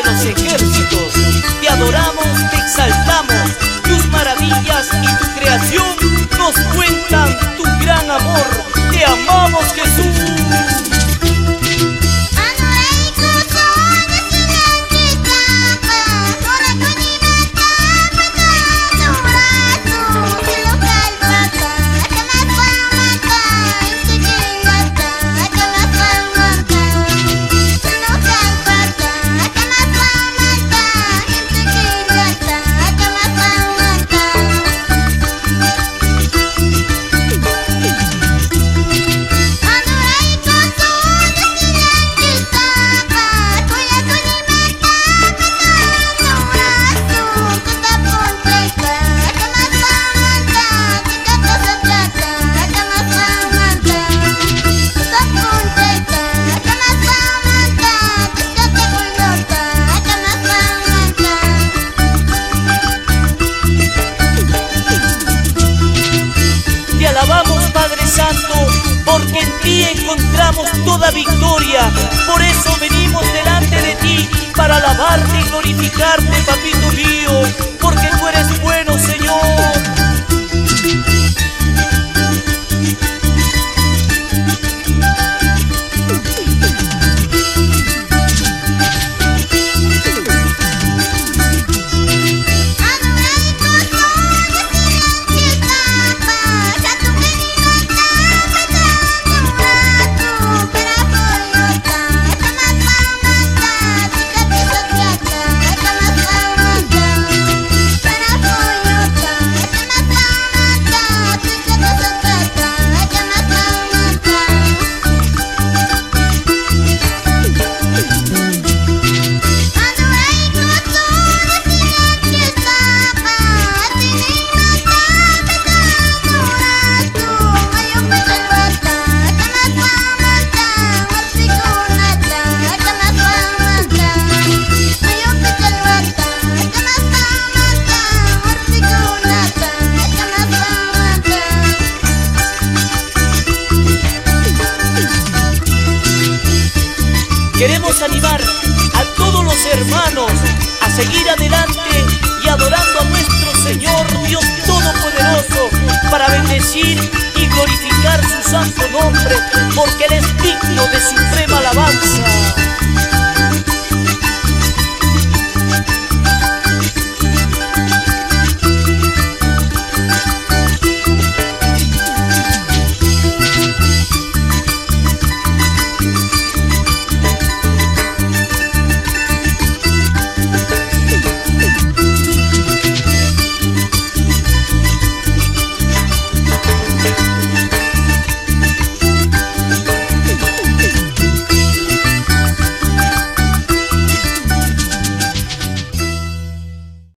de los ejércitos. Te adoramos, te exaltamos, tus maravillas y tu creación nos cuentan tu gran amor. Te amamos, Jesús. Porque en ti encontramos toda victoria. Por eso venimos delante de ti, para alabarte y glorificarte, papito mío, porque tú eres bueno, Señor. Queremos animar a todos los hermanos a seguir adelante y adorando a nuestro Señor Dios Todopoderoso, para bendecir y glorificar su santo nombre, porque Él es digno de suprema alabanza.